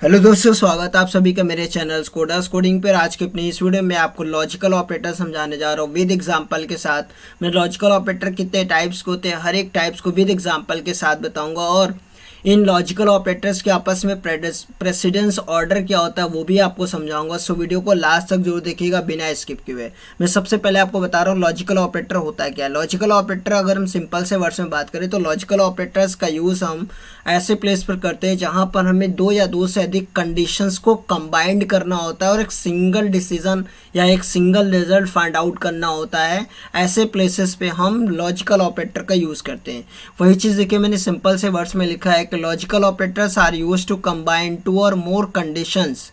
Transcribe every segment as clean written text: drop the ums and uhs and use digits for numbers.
Hello दोस्तों, स्वागत है आप सभी का मेरे चैनल कोडास कोडिंग पर। आज के अपनी इस वीडियो में आपको लॉजिकल ऑपरेटर समझाने जा रहा हूँ विद एग्जांपल के साथ। मैं लॉजिकल ऑपरेटर कितने टाइप्स के होते हैं, हर एक टाइप्स को विद एग्जांपल के साथ बताऊंगा, और इन लॉजिकल ऑपरेटर्स के आपस में प्रेसिडेंस ऑर्डर क्या होता है वो भी आपको समझाऊंगा। सो वीडियो को लास्ट तक जरूर देखिएगा बिना स्किप किए हुए। मैं सबसे पहले आपको बता रहा हूँ लॉजिकल ऑपरेटर होता है क्या। लॉजिकल ऑपरेटर अगर हम सिंपल से वर्ड्स में बात करें तो लॉजिकल ऑपरेटर्स का यूज़ हम ऐसे प्लेस पर करते हैं जहाँ पर हमें दो या दो से अधिक कंडीशंस को कंबाइंड करना होता है और एक सिंगल डिसीजन या एक सिंगल रिजल्ट फाइंड आउट करना होता है। ऐसे प्लेसेस पे हम लॉजिकल ऑपरेटर का यूज़ करते हैं। वही चीज़ देखिए मैंने सिंपल से वर्ड्स में लिखा है कि logical operators are used to combine two और मोर कंडीशंस।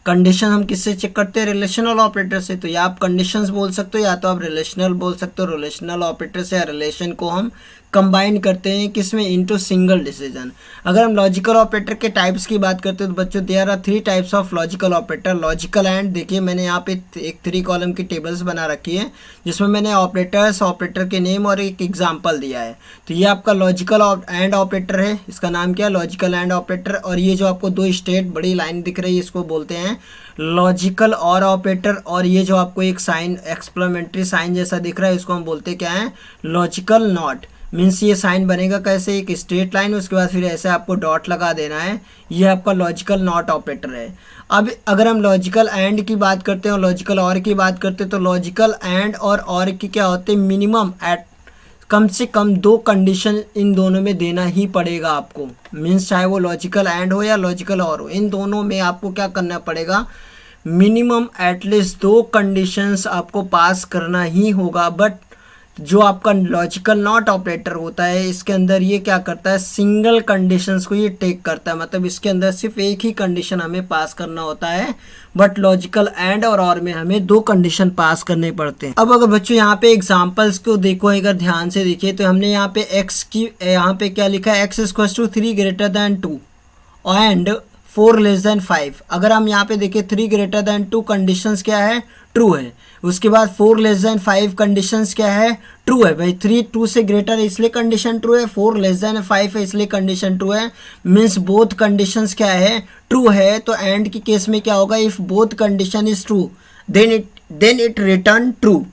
कंडीशन हम किससे चेक करते हैं? रिलेशनल ऑपरेटर से। तो या आप कंडीशंस बोल सकते हो या तो आप रिलेशनल बोल सकते हो। रिलेशनल ऑपरेटर से या रिलेशन को हम कंबाइन करते हैं किसमें? Into single decision. अगर हम लॉजिकल ऑपरेटर के टाइप्स की बात करते हैं तो बच्चों there are 3 types of logical operator. Logical and, देखिए मैंने यहाँ पे एक 3 कॉलम की टेबल्स बना रखी है जिसमें मैंने ऑपरेटर्स, ऑपरेटर के नेम और एक एग्जाम्पल दिया है। तो ये आपका लॉजिकल एंड ऑपरेटर है, इसका नाम क्या है? Logical and operator. और ये जो आपको 2 स्टेट बड़ी लाइन दिख रही है इसको बोलते हैं लॉजिकल और ऑपरेटर। और ये जो आपको एक साइन, एक्सप्लेमेंट्री साइन जैसा दिख रहा है, इसको हम बोलते क्या है? Logical not. मीन्स ये साइन बनेगा कैसे? एक स्ट्रेट लाइन, उसके बाद फिर ऐसे आपको डॉट लगा देना है। ये आपका लॉजिकल नॉट ऑपरेटर है। अब अगर हम लॉजिकल एंड की बात करते हैं और लॉजिकल और की बात करते हैं तो लॉजिकल एंड और की क्या होते हैं? मिनिमम एट कम से कम 2 कंडीशन इन दोनों में देना ही पड़ेगा आपको। मीन्स चाहे वो लॉजिकल एंड हो या लॉजिकल और हो, इन दोनों में आपको क्या करना पड़ेगा? मिनिमम एटलीस्ट 2 कंडीशंस आपको पास करना ही होगा। बट जो आपका लॉजिकल नॉट ऑपरेटर होता है इसके अंदर ये क्या करता है? सिंगल कंडीशंस को ये टेक करता है। मतलब इसके अंदर सिर्फ एक ही कंडीशन हमें पास करना होता है। बट लॉजिकल एंड और में हमें 2 कंडीशन पास करने पड़ते हैं। अब अगर बच्चों यहाँ पे एग्जांपल्स को देखो, अगर ध्यान से देखिए तो हमने यहाँ पे x की, यहाँ पे क्या लिखा है? x equals to 3 greater than 2 and 4 less than 5। अगर हम यहाँ पे देखें 3 ग्रेटर दैन 2 कंडीशंस क्या है? ट्रू है। उसके बाद 4 लेस देन 5 कंडीशंस क्या है? ट्रू है। भाई 3 2 से ग्रेटर है इसलिए कंडीशन ट्रू है, 4 लेस देन 5 है इसलिए कंडीशन ट्रू है। मीन्स बोथ कंडीशंस क्या है? ट्रू है। तो एंड की केस में क्या होगा? If both condition is true then it return true.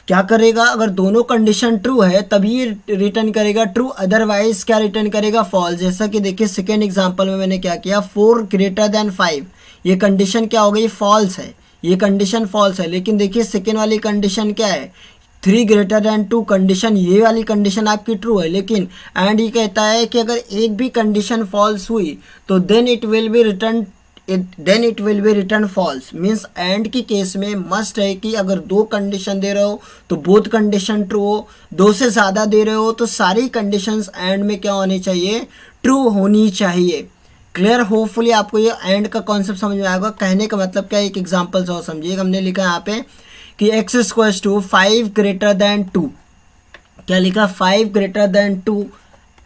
क्या करेगा? अगर दोनों कंडीशन ट्रू है तभी रिटर्न करेगा ट्रू, अदरवाइज क्या रिटर्न करेगा? फॉल्स। जैसा कि देखिए सेकेंड एग्जांपल में मैंने क्या किया, 4 ग्रेटर देन 5, ये कंडीशन क्या हो गई? फॉल्स है। ये कंडीशन फॉल्स है। लेकिन देखिए सेकेंड वाली कंडीशन क्या है? 3 ग्रेटर देन 2 कंडीशन, ये वाली कंडीशन आपकी ट्रू है। लेकिन एंड ये कहता है कि अगर एक भी कंडीशन फॉल्स हुई तो then it will be return false. Means and की केस में मस्ट है कि अगर 2 कंडीशन दे रहे हो तो बोथ कंडीशन ट्रू हो, 2 से ज़्यादा दे रहे हो तो सारी कंडीशंस एंड में क्या होनी चाहिए? ट्रू होनी चाहिए। क्लियर? होपफुली आपको ये एंड का कॉन्सेप्ट समझ में आएगा। कहने का मतलब क्या है, एक एग्जांपल से और समझिएगा। हमने लिखा है यहाँ पे कि x equals to 5 greater than 2। क्या लिखा? 5 ग्रेटर दैन 2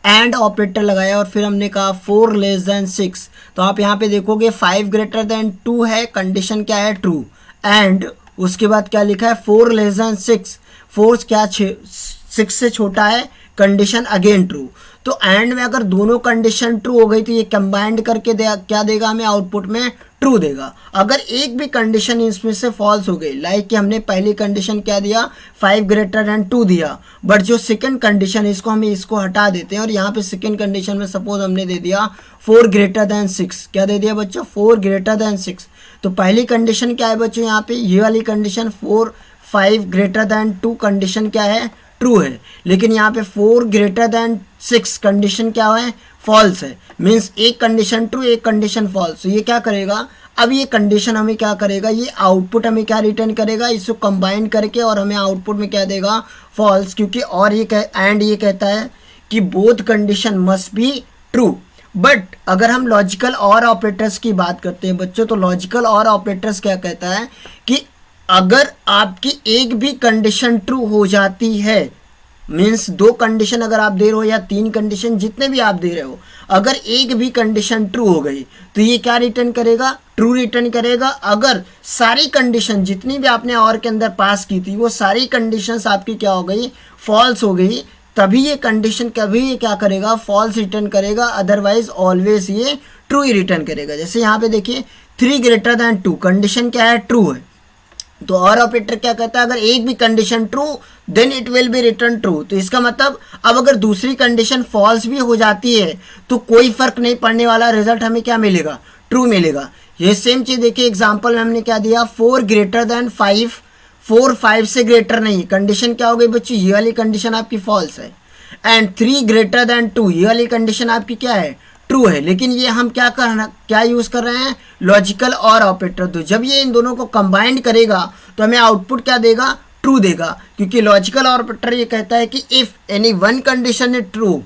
एंड ऑपरेटर लगाया और फिर हमने कहा 4 लेस देन 6। तो आप यहाँ पे देखोगे 5 ग्रेटर देन 2 है, कंडीशन क्या है? ट्रू। एंड उसके बाद क्या लिखा है? 4 लेस देन 6, 4 क्या 6 से छोटा है, कंडीशन अगेन ट्रू। तो एंड में अगर दोनों कंडीशन ट्रू हो गई तो ये कंबाइंड करके क्या देगा हमें? आउटपुट में ट्रू देगा। अगर एक भी कंडीशन इसमें से फॉल्स हो गई, लाइक कि हमने पहली कंडीशन क्या दिया? 5 ग्रेटर देन 2 दिया, बट जो सेकंड कंडीशन इसको हम इसको हटा देते हैं और यहाँ पे सेकंड कंडीशन में सपोज हमने दे दिया 4 ग्रेटर देन 6। क्या दे दिया बच्चों? 4 ग्रेटर देन 6। तो पहली कंडीशन क्या है बच्चों? यहाँ पे ये वाली कंडीशन 5 ग्रेटर देन 2 कंडीशन क्या है? ट्रू है। लेकिन यहाँ पे 4 ग्रेटर देन 6 कंडीशन क्या है? फॉल्स है। मीन्स एक कंडीशन ट्रू, एक कंडीशन फॉल्स। तो ये क्या करेगा? अब ये कंडीशन हमें क्या करेगा? ये आउटपुट हमें क्या रिटर्न करेगा? इसको कंबाइन करके और हमें आउटपुट में क्या देगा? फॉल्स। क्योंकि और ये एंड ये कहता है कि both condition must be true. But अगर हम लॉजिकल और ऑपरेटर्स की बात करते हैं बच्चों, तो लॉजिकल और ऑपरेटर्स क्या कहता है कि अगर आपकी एक भी कंडीशन ट्रू हो जाती है, मीन्स 2 कंडीशन अगर आप दे रहे हो या 3 कंडीशन जितने भी आप दे रहे हो, अगर एक भी कंडीशन ट्रू हो गई तो ये क्या रिटर्न करेगा? ट्रू रिटर्न करेगा। अगर सारी कंडीशन जितनी भी आपने और के अंदर पास की थी वो सारी कंडीशंस आपकी क्या हो गई? फॉल्स हो गई, तभी ये कंडीशन कभी ये क्या करेगा, फॉल्स रिटर्न करेगा, अदरवाइज ऑलवेज ये ट्रू ही रिटर्न करेगा। जैसे यहाँ पे देखिए 3 ग्रेटर दैन 2, कंडीशन क्या है, ट्रू है। तो और ऑपरेटर क्या कहता है, अगर एक भी condition true then it will be return true. तो इसका मतलब अब अगर दूसरी कंडीशन फॉल्स भी हो जाती है तो कोई फर्क नहीं पड़ने वाला, रिजल्ट हमें क्या मिलेगा, ट्रू मिलेगा। ये सेम चीज देखिए एग्जांपल में हमने क्या दिया, 4 ग्रेटर दैन 5, 4 5 से ग्रेटर नहीं, कंडीशन क्या हो गई बच्चों, ये वाली कंडीशन आपकी फॉल्स है। एंड 3 ग्रेटर दैन 2, ये वाली कंडीशन आपकी क्या है, ट्रू है। लेकिन ये हम क्या यूज कर रहे हैं, लॉजिकल और ऑपरेटर। तो जब ये इन दोनों को कंबाइंड करेगा तो हमें आउटपुट क्या देगा, ट्रू देगा, क्योंकि लॉजिकल ऑपरेटर ये कहता है कि if any one condition is true,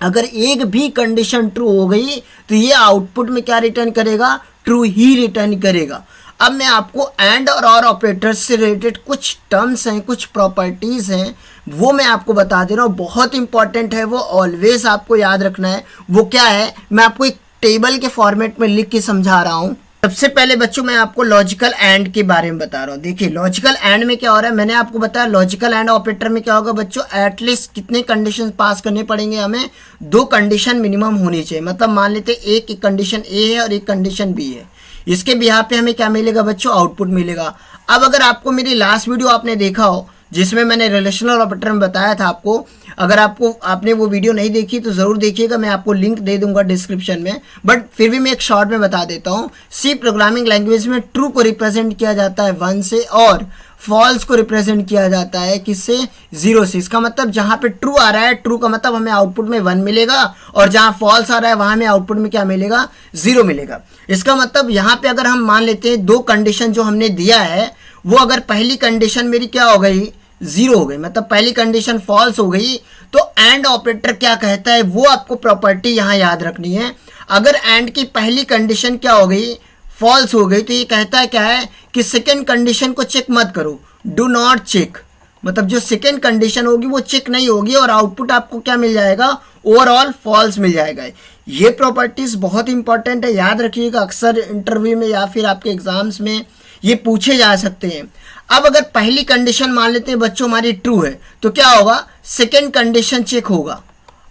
अगर एक भी कंडीशन ट्रू हो गई तो ये आउटपुट में क्या रिटर्न करेगा, ट्रू ही रिटर्न करेगा। अब मैं आपको एंड और ऑपरेटर्स से रिलेटेड कुछ टर्म्स हैं, कुछ प्रॉपर्टीज़ हैं, वो मैं आपको बता दे रहा हूँ, बहुत इंपॉर्टेंट है, वो ऑलवेज आपको याद रखना है। वो क्या है, मैं आपको एक टेबल के फॉर्मेट में लिख के समझा रहा हूँ। सबसे पहले बच्चों मैं आपको लॉजिकल एंड के बारे में बता रहा हूँ। देखिए लॉजिकल एंड में क्या हो रहा है, मैंने आपको बताया लॉजिकल एंड ऑपरेटर में क्या होगा बच्चों, एटलीस्ट कितने कंडीशन पास करने पड़ेंगे, हमें 2 कंडीशन मिनिमम होनी चाहिए। मतलब मान लेते एक कंडीशन ए है और एक कंडीशन बी है, इसके बिहाफ पे हमें क्या मिलेगा बच्चों, आउटपुट मिलेगा। अब अगर आपको मेरी लास्ट वीडियो आपने देखा हो जिसमें मैंने रिलेशनल ऑपरेटर में बताया था आपको, अगर आपने वो वीडियो नहीं देखी तो ज़रूर देखिएगा, मैं आपको लिंक दे दूंगा डिस्क्रिप्शन में, बट फिर भी मैं एक शॉर्ट में बता देता हूँ। सी प्रोग्रामिंग लैंग्वेज में ट्रू को रिप्रेजेंट किया जाता है 1 से और फॉल्स को रिप्रेजेंट किया जाता है किससे, 0 से। इसका मतलब जहाँ पे ट्रू आ रहा है, ट्रू का मतलब हमें आउटपुट में 1 मिलेगा, और जहाँ फॉल्स आ रहा है वहाँ हमें आउटपुट में क्या मिलेगा, 0 मिलेगा। इसका मतलब यहाँ पे अगर हम मान लेते हैं 2 कंडीशन जो हमने दिया है, वो अगर पहली कंडीशन मेरी क्या हो गई, 0 हो गई, मतलब पहली कंडीशन फॉल्स हो गई, तो एंड ऑपरेटर क्या कहता है वो आपको प्रॉपर्टी यहाँ याद रखनी है। अगर एंड की पहली कंडीशन क्या हो गई, फॉल्स हो गई, तो ये कहता है क्या है कि सेकेंड कंडीशन को चेक मत करो, डू नॉट चेक। मतलब जो सेकेंड कंडीशन होगी वो चेक नहीं होगी और आउटपुट आपको क्या मिल जाएगा, ओवरऑल फॉल्स मिल जाएगा। ये प्रॉपर्टीज बहुत इंपॉर्टेंट है, याद रखिएगा, अक्सर इंटरव्यू में या फिर आपके एग्जाम्स में ये पूछे जा सकते हैं। अब अगर पहली कंडीशन मान लेते हैं बच्चों हमारी ट्रू है, तो क्या होगा, सेकेंड कंडीशन चेक होगा,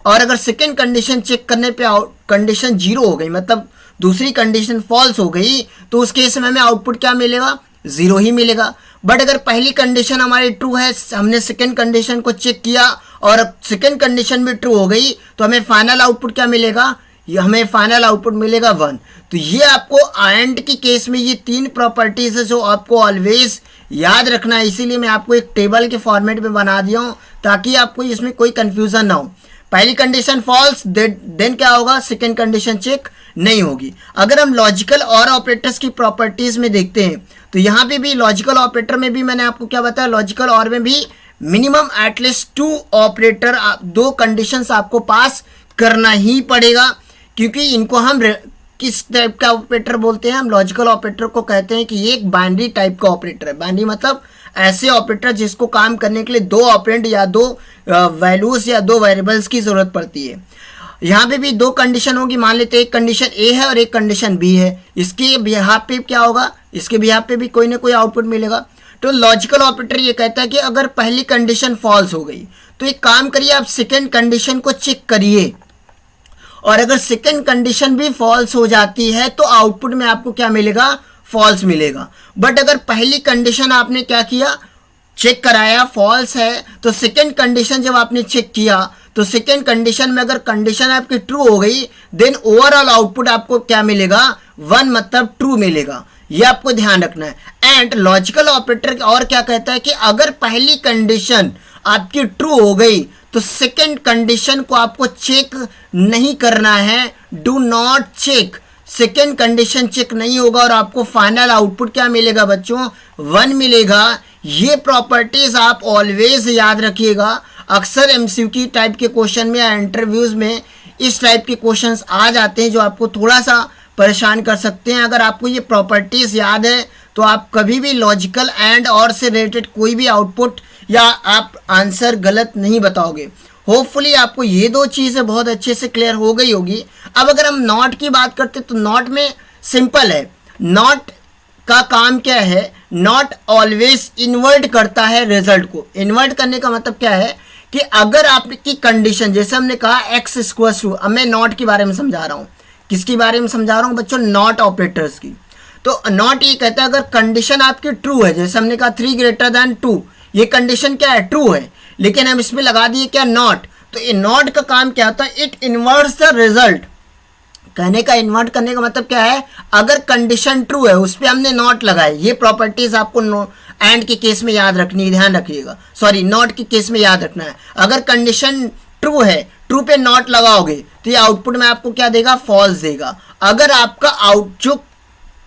और अगर सेकेंड कंडीशन चेक करने पे कंडीशन 0 हो गई, मतलब दूसरी कंडीशन फॉल्स हो गई, तो उस केस में हमें आउटपुट क्या मिलेगा, 0 ही मिलेगा। बट अगर पहली कंडीशन हमारी ट्रू है, हमने सेकेंड कंडीशन को चेक किया और सेकेंड कंडीशन भी ट्रू हो गई, तो हमें फाइनल आउटपुट क्या मिलेगा, हमें फाइनल आउटपुट मिलेगा 1। तो ये आपको एंड की केस में ये 3 प्रॉपर्टीज है जो आपको ऑलवेज याद रखना है, इसीलिए मैं आपको एक टेबल के फॉर्मेट में बना दिया हूँ ताकि आपको इसमें कोई कंफ्यूजन ना हो। पहली कंडीशन फॉल्स, देन क्या होगा, सेकेंड कंडीशन चेक नहीं होगी। अगर हम लॉजिकल और ऑपरेटर्स की प्रॉपर्टीज में देखते हैं तो यहाँ पे भी लॉजिकल ऑपरेटर में भी मैंने आपको क्या बताया, लॉजिकल और में भी मिनिमम एटलीस्ट 2 ऑपरेटर, 2 कंडीशंस आपको पास करना ही पड़ेगा, क्योंकि इनको हम किस टाइप का ऑपरेटर बोलते हैं, हम लॉजिकल ऑपरेटर को कहते हैं कि ये एक बाइनरी टाइप का ऑपरेटर है। बाइनरी मतलब ऐसे ऑपरेटर जिसको काम करने के लिए 2 ऑपरेंड या 2 वैल्यूज या 2 वेरिएबल्स की जरूरत पड़ती है। यहाँ पे भी 2 कंडीशन होगी, मान लेते हैं एक कंडीशन ए है और एक कंडीशन बी है, इसके बिहाफ पे क्या होगा, इसके बिहाफ पे भी कोई ना कोई आउटपुट मिलेगा। तो लॉजिकल ऑपरेटर ये कहता है कि अगर पहली कंडीशन फॉल्स हो गई तो एक काम करिए, आप सेकेंड कंडीशन को चेक करिए, और अगर सेकेंड कंडीशन भी फॉल्स हो जाती है तो आउटपुट में आपको क्या मिलेगा, फॉल्स मिलेगा। बट अगर पहली कंडीशन आपने क्या किया, चेक कराया, फॉल्स है, तो सेकेंड कंडीशन जब आपने चेक किया तो सेकेंड कंडीशन में अगर कंडीशन आपकी ट्रू हो गई, देन ओवरऑल आउटपुट आपको क्या मिलेगा, 1, मतलब ट्रू मिलेगा। ये आपको ध्यान रखना है। एंड लॉजिकल ऑपरेटर और क्या कहता है कि अगर पहली कंडीशन आपकी ट्रू हो गई तो सेकेंड कंडीशन को आपको चेक नहीं करना है, do not check. Second condition check नहीं होगा और आपको फाइनल आउटपुट क्या मिलेगा बच्चों, 1 मिलेगा। ये प्रॉपर्टीज आप ऑलवेज याद रखिएगा, अक्सर एमसीक्यू टाइप के क्वेश्चन में या इंटरव्यूज में इस टाइप के क्वेश्चंस आ जाते हैं जो आपको थोड़ा सा परेशान कर सकते हैं। अगर आपको ये प्रॉपर्टीज याद है तो आप कभी भी लॉजिकल एंड और से रिलेटेड कोई भी आउटपुट या आप आंसर गलत नहीं बताओगे। होपफुली आपको ये 2 चीज़ें बहुत अच्छे से क्लियर हो गई होगी। अब अगर हम नॉट की बात करते तो नॉट में सिंपल है, नॉट का काम क्या है, नॉट ऑलवेज इन्वर्ट करता है रिजल्ट को। इन्वर्ट करने का मतलब क्या है कि अगर आपकी कंडीशन, जैसे हमने कहा एक्स इक्वल टू, अब मैं नॉट के बारे में समझा रहा हूँ, किसके बारे में समझा रहा हूँ बच्चों, नॉट ऑपरेटर्स की। तो नॉट ये कहता है अगर कंडीशन आपकी ट्रू है, जैसे हमने कहा 3 ग्रेटर देन 2, ये कंडीशन क्या है, ट्रू है, लेकिन हम इसमें लगा दिए क्या, नॉट। तो ये नॉट का काम क्या होता है, इट इन्वर्ट्स द रिजल्ट। कहने का इन्वर्ट करने का मतलब क्या है, अगर कंडीशन ट्रू है उस पर हमने नॉट लगाए, ये प्रॉपर्टीज आपको एंड के केस में याद रखनी है, ध्यान रखिएगा, सॉरी नॉट के केस में याद रखना है। अगर कंडीशन ट्रू है, ट्रू पे नॉट लगाओगे तो ये आउटपुट में आपको क्या देगा, फॉल्स देगा। अगर आपका जो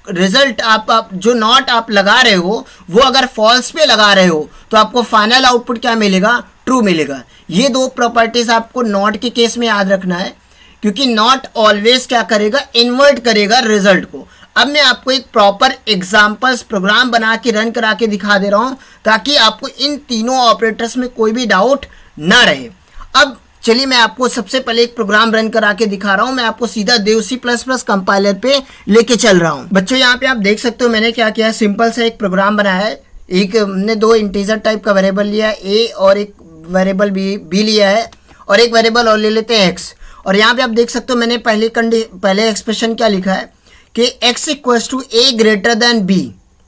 रिजल्ट आप जो नॉट आप लगा रहे हो वो अगर फॉल्स पे लगा रहे हो तो आपको फाइनल आउटपुट क्या मिलेगा, ट्रू मिलेगा। ये दो प्रॉपर्टीज आपको नॉट के केस में याद रखना है, क्योंकि नॉट ऑलवेज क्या करेगा, इन्वर्ट करेगा रिजल्ट को। अब मैं आपको एक प्रॉपर एग्जाम्पल्स प्रोग्राम बना के रन करा के दिखा दे रहा हूं ताकि आपको इन तीनों ऑपरेटर्स में कोई भी डाउट ना रहे। अब चलिए मैं आपको सबसे पहले एक प्रोग्राम रन करा के दिखा रहा हूं। मैं आपको सीधा देव C++ कंपाइलर पे लेके चल रहा हूं। बच्चों यहाँ पे आप देख सकते हो मैंने क्या किया है, सिंपल सा एक प्रोग्राम बनाया है। एक हमने 2 इंटीजर टाइप का वेरिएबल लिया है a और एक वेरिएबल b लिया है, और एक वेरिएबल और ले लेते हैं x। और यहाँ पे आप देख सकते हो मैंने पहले एक्सप्रेशन क्या लिखा है कि x equals to a greater than b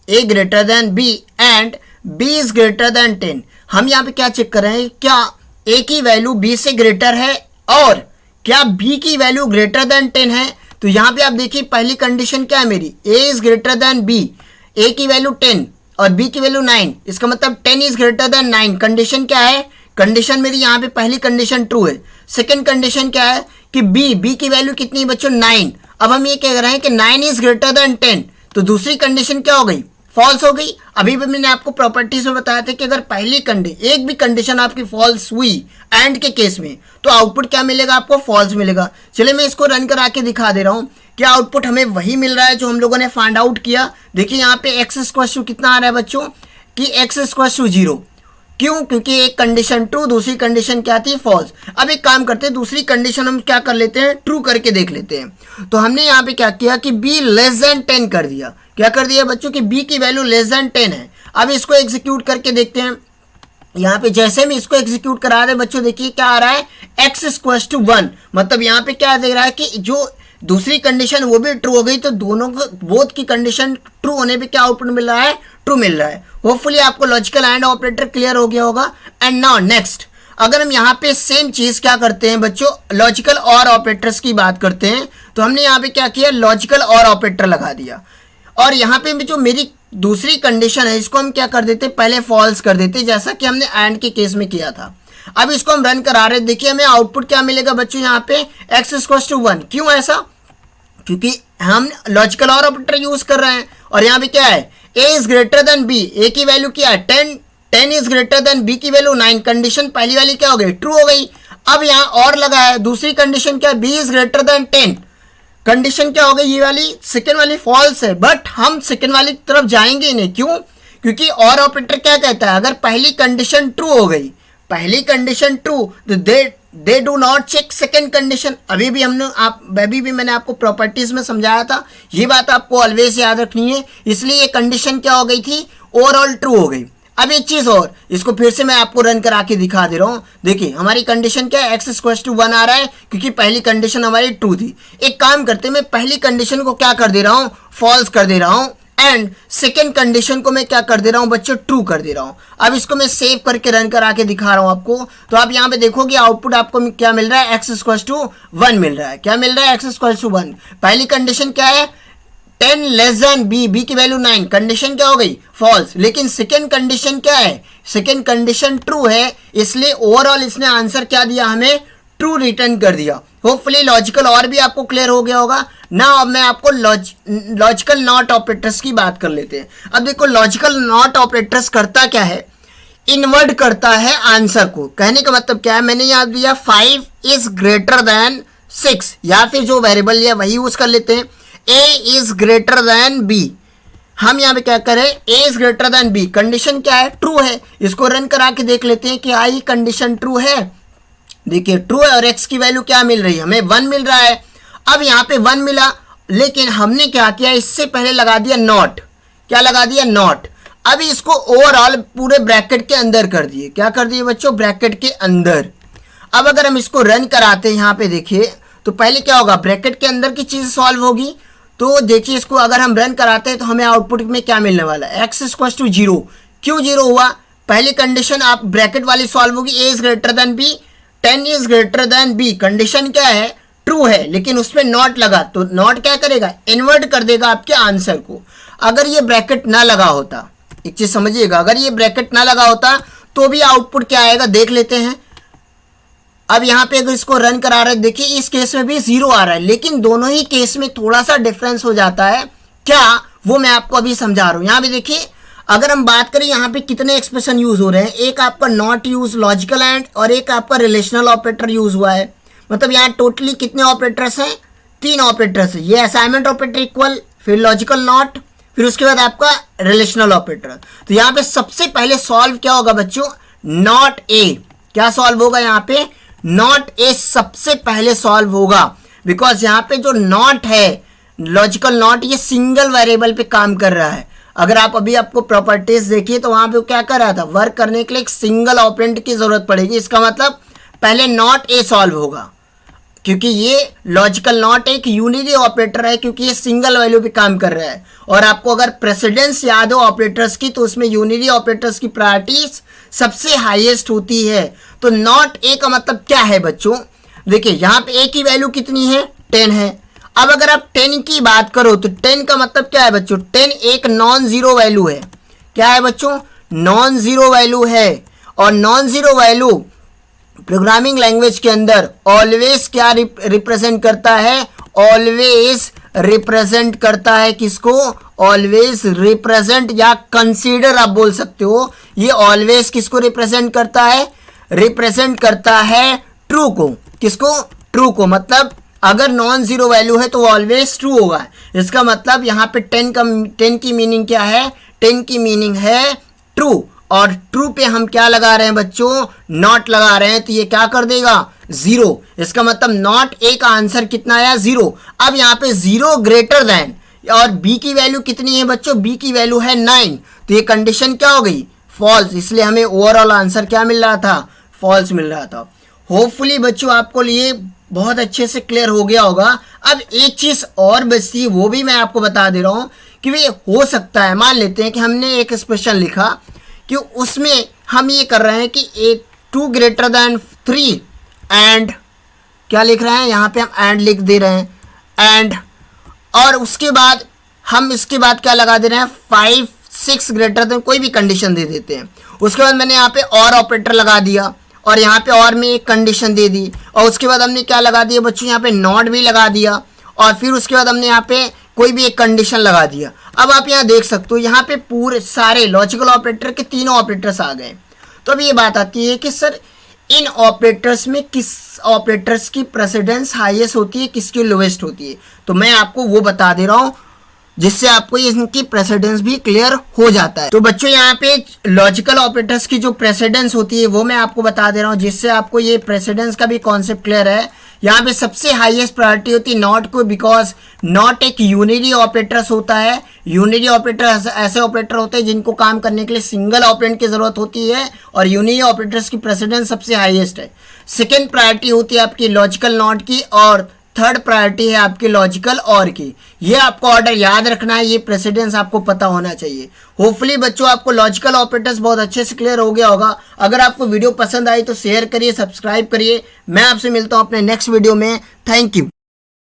and b is greater than 10। हम यहाँ पे क्या चेक कर रहे हैं, क्या a की वैल्यू b से ग्रेटर है और क्या b की वैल्यू ग्रेटर देन 10 है। तो यहाँ पे आप देखिए पहली कंडीशन क्या है मेरी, a is greater than b, a की वैल्यू 10 और b की वैल्यू 9, इसका मतलब 10 इज ग्रेटर देन 9। कंडीशन क्या है, कंडीशन मेरी यहाँ पे पहली कंडीशन ट्रू है। सेकंड कंडीशन क्या है कि b की वैल्यू कितनी है बच्चों, 9। अब हम ये कह रहे हैं कि 9 इज ग्रेटर देन 10, तो दूसरी कंडीशन क्या हो गई, फॉल्स हो गई। अभी भी मैंने आपको प्रॉपर्टीज में बताया था कि अगर पहली एक भी कंडीशन आपकी फॉल्स हुई एंड के केस में तो आउटपुट क्या मिलेगा, आपको फॉल्स मिलेगा। चलिए मैं इसको रन करा के दिखा दे रहा हूँ कि आउटपुट हमें वही मिल रहा है जो हम लोगों ने फाइंड आउट किया। देखिए यहाँ पे x इक्वल टू कितना आ रहा है बच्चों, कि x इक्वल टू 0। क्यों, क्योंकि एक कंडीशन ट्रू, दूसरी कंडीशन क्या थी, फॉल्स। अब एक काम करते हैं, दूसरी कंडीशन हम क्या कर लेते हैं, ट्रू करके देख लेते हैं। तो हमने यहाँ पे क्या किया कि b लेस देन 10 कर दिया। क्या कर दिया बच्चों कि b की वैल्यू लेस देन 10 है। अब इसको एग्जीक्यूट करके देखते हैं। यहाँ पे जैसे हम इसको एग्जीक्यूट करा रहे हैं बच्चों, देखिए क्या आ रहा है, x इक्वल टू 1। मतलब यहाँ पे क्या दे रहा है कि जो दूसरी कंडीशन वो भी ट्रू हो गई, तो दोनों को बोथ की कंडीशन ट्रू होने पे क्या आउटपुट मिल रहा है, ट्रू मिल रहा है। होपफुली आपको लॉजिकल एंड ऑपरेटर क्लियर हो गया होगा। एंड नाउ नेक्स्ट, अगर हम यहाँ पे सेम चीज क्या करते हैं बच्चों, लॉजिकल और ऑपरेटर्स की बात करते हैं, तो हमने यहाँ पे क्या किया, लॉजिकल और ऑपरेटर लगा दिया। और यहाँ पे जो मेरी दूसरी कंडीशन है इसको हम क्या कर देते, पहले फॉल्स कर देते, जैसा कि हमने एंड के केस में किया था। अब इसको हम रन करा रहे, देखिए हमें आउटपुट क्या मिलेगा बच्चों, यहाँ पे x इक्वल टू 1। क्यों ऐसा, क्योंकि हम लॉजिकल और ऑपरेटर यूज कर रहे हैं। और यहाँ पे क्या है, a is greater than b, a की वैल्यू क्या है 10 इज ग्रेटर देन b की वैल्यू 9। कंडीशन पहली वाली क्या हो गई, ट्रू हो गई। अब यहाँ और लगा है, दूसरी कंडीशन क्या है, b is greater than 10। Condition क्या हो गई, ये वाली सेकेंड वाली फॉल्स है, बट हम सेकेंड वाली तरफ जाएंगे ही नहीं। क्यों, क्योंकि और ऑपरेटर क्या कहता है, अगर पहली कंडीशन ट्रू हो गई, पहली कंडीशन ट्रू, तो they do not check second condition. अभी भी मैंने आपको प्रॉपर्टीज में समझाया था, ये बात आपको ऑलवेज याद रखनी है। इसलिए ये कंडीशन क्या हो गई थी, ओवरऑल ट्रू हो गई। अब एक चीज और, इसको फिर से मैं आपको रन करा के दिखा दे रहा हूं। देखिए हमारी कंडीशन क्या है, x इक्वल टू 1 आ रहा है, क्योंकि पहली कंडीशन हमारी ट्रू थी। एक काम करते, मैं पहली कंडीशन को क्या कर दे रहा हूं, फॉल्स कर दे रहा हूं, एंड सेकेंड कंडीशन को मैं क्या कर दे रहा हूं बच्चों, ट्रू कर दे रहा हूं। अब इसको मैं सेव करके रन करा के दिखा रहा हूं आपको। तो आप यहाँ पे देखोगे आउटपुट आपको क्या मिल रहा है, x इक्वल टू 1 मिल रहा है। क्या मिल रहा है, x इक्वल टू 1। पहली कंडीशन क्या है, 10 लेस देन b की वैल्यू 9। कंडीशन क्या हो गई, फॉल्स। लेकिन सेकेंड कंडीशन क्या है, सेकेंड कंडीशन ट्रू है, इसलिए ओवरऑल इसने आंसर क्या दिया, हमें ट्रू रिटर्न कर दिया। होपफुली लॉजिकल और भी आपको क्लियर हो गया होगा ना। अब मैं आपको लॉजिकल नॉट ऑपरेटर्स की बात कर लेते हैं। अब देखो लॉजिकल नॉट ऑपरेटर्स करता क्या है, इन्वर्ट करता है आंसर को। कहने का मतलब क्या है, मैंने यहाँ दिया 5 इज ग्रेटर देन 6, या फिर जो वेरिएबल लिया वही यूज कर लेते हैं, a is greater than b। हम यहाँ पे क्या करें, a is greater than b, condition क्या है, ट्रू है। इसको रन करा के देख लेते हैं कि आई कंडीशन ट्रू है। देखिए ट्रू है, और x की वैल्यू क्या मिल रही है, हमें 1 मिल रहा है। अब यहाँ पे 1 मिला, लेकिन हमने क्या किया, इससे पहले लगा दिया नॉट। क्या लगा दिया, नॉट। अभी इसको ओवरऑल पूरे ब्रैकेट के अंदर कर दिए। क्या कर दिए बच्चों? ब्रैकेट के अंदर। अब अगर हम इसको रन कराते हैं यहाँ पे देखिए, तो पहले क्या होगा, ब्रैकेट के अंदर की चीज़ सॉल्व होगी। तो देखिए इसको अगर हम रन कराते हैं तो हमें आउटपुट में क्या मिलने वाला है, x इक्वल टू 0। क्यों 0 हुआ? पहली कंडीशन आप ब्रैकेट वाली सॉल्व होगी, a is greater than b, 10 is greater than b। Condition क्या है? ट्रू है, लेकिन उसमें नॉट लगा, तो नॉट क्या करेगा, इन्वर्ट कर देगा आपके आंसर को। अगर ये ब्रैकेट ना लगा होता, एक चीज समझिएगा, अगर ये ब्रैकेट ना लगा होता तो भी आउटपुट क्या आएगा देख लेते हैं। अब यहाँ पे अगर इसको रन करा रहे हैं, देखिए इस केस में भी 0 आ रहा है, लेकिन दोनों ही केस में थोड़ा सा डिफरेंस हो जाता है। क्या, वो मैं आपको अभी समझा रहा हूँ। यहाँ पे देखिए अगर हम बात करें यहाँ पे कितने एक्सप्रेशन यूज हो रहे हैं, एक आपका नॉट यूज, लॉजिकल एंड, और एक आपका रिलेशनल ऑपरेटर यूज हुआ है। मतलब यहाँ टोटली कितने ऑपरेटर्स हैं? 3 ऑपरेटर्स है। ये असाइनमेंट ऑपरेटर इक्वल, फिर लॉजिकल नॉट, फिर उसके बाद आपका रिलेशनल ऑपरेटर। तो यहाँ पे सबसे पहले सॉल्व क्या होगा बच्चों, नॉट ए। क्या सॉल्व होगा यहाँ पे? नॉट ए सबसे पहले सॉल्व होगा, बिकॉज यहाँ पे जो नॉट है, लॉजिकल नॉट, ये सिंगल वेरिएबल पे काम कर रहा है। अगर आप अभी आपको प्रॉपर्टीज देखिए तो वहां पे क्या कर रहा था, वर्क करने के लिए एक सिंगल ऑपरेंड की जरूरत पड़ेगी। इसका मतलब पहले नॉट ए सॉल्व होगा, क्योंकि ये लॉजिकल नॉट एक यूनिटी ऑपरेटर है, क्योंकि ये सिंगल वैल्यू पे काम कर रहा है। और आपको अगर प्रेसिडेंस याद हो ऑपरेटर्स की, तो उसमें यूनिटी ऑपरेटर्स की प्रायोरिटीज सबसे हाईएस्ट होती है। तो नॉट ए का मतलब क्या है बच्चों? देखिए यहाँ पे ए की वैल्यू कितनी है, 10 है। अब अगर आप 10 की बात करो तो 10 का मतलब क्या है बच्चों? 10 एक नॉन जीरो वैल्यू है। क्या है बच्चों? नॉन जीरो वैल्यू है। और non zero value programming language के अंदर ऑलवेज क्या रिप्रेजेंट करता है? ऑलवेज रिप्रेजेंट करता है किसको? ऑलवेज रिप्रेजेंट या कंसीडर आप बोल सकते हो। ये ऑलवेज किसको रिप्रेजेंट करता है? रिप्रेजेंट करता है ट्रू को। किसको? ट्रू को। मतलब अगर नॉन जीरो वैल्यू है तो ऑलवेज ट्रू होगा। इसका मतलब यहाँ पे 10 की मीनिंग क्या है? 10 की मीनिंग है ट्रू, और ट्रू पे हम क्या लगा रहे हैं बच्चों? नॉट लगा रहे हैं, तो ये क्या कर देगा? 0। इसका मतलब नॉट ए का आंसर कितना आया? 0। अब यहाँ पे 0 ग्रेटर देन, और बी की वैल्यू कितनी है बच्चों? बी की वैल्यू है 9। तो ये कंडीशन क्या हो गई? फॉल्स। इसलिए हमें ओवरऑल आंसर क्या मिल रहा था? फॉल्स मिल रहा था। होपफुली बच्चों आपको ये बहुत अच्छे से क्लियर हो गया होगा। अब एक चीज और बचती है, वो भी मैं आपको बता दे रहा हूँ कि भाई हो सकता है, मान लेते हैं कि हमने एक एक्सप्रेशन लिखा कि उसमें हम ये कर रहे हैं कि 2 ग्रेटर देन 3 एंड क्या लिख रहे हैं यहाँ पे? हम एंड लिख दे रहे हैं एंड, और उसके बाद हम इसके बाद क्या लगा दे रहे हैं? 5 6 ग्रेटर देन, कोई भी कंडीशन दे देते हैं। उसके बाद मैंने यहाँ पे और ऑपरेटर लगा दिया, और यहाँ पे और में एक कंडीशन दे दी, और उसके बाद हमने क्या लगा दिया बच्चों? यहाँ पे नॉट भी लगा दिया, और फिर उसके बाद हमने यहाँ पे कोई भी एक कंडीशन लगा दिया। अब आप यहाँ देख सकते हो यहाँ पे पूरे सारे लॉजिकल ऑपरेटर के तीनों ऑपरेटर्स आ गए। तो अब ये बात आती है कि सर इन ऑपरेटर्स में किस ऑपरेटर्स की प्रेसिडेंस हाईएस्ट होती है, किसकी लोवेस्ट होती है? तो मैं आपको वो बता दे रहा हूँ, जिससे आपको इनकी प्रेसिडेंस भी क्लियर हो जाता है। तो बच्चों यहाँ पे लॉजिकल ऑपरेटर्स की जो प्रेसिडेंस होती है वो मैं आपको बता दे रहा हूँ, जिससे आपको ये प्रेसिडेंस का भी कॉन्सेप्ट क्लियर है। यहाँ पे सबसे हाईएस्ट प्रायोरिटी होती है नॉट को, बिकॉज नॉट एक यूनिटी ऑपरेटर्स होता है। यूनिटी ऑपरेटर ऐसे ऑपरेटर होते हैं जिनको काम करने के लिए सिंगल ऑपरेंड की जरूरत होती है, और यूनिटी ऑपरेटर्स की प्रेसिडेंस सबसे हाईएस्ट है। सेकेंड प्रायोरिटी होती है आपकी लॉजिकल नॉट की, और थर्ड प्रायोरिटी है आपकी लॉजिकल और की। ये आपको ऑर्डर याद रखना है, ये प्रेसिडेंस आपको पता होना चाहिए। होपफुली बच्चों आपको लॉजिकल ऑपरेटर्स बहुत अच्छे से क्लियर हो गया होगा। अगर आपको वीडियो पसंद आई तो शेयर करिए, सब्सक्राइब करिए। मैं आपसे मिलता हूं अपने नेक्स्ट वीडियो में। Thank you.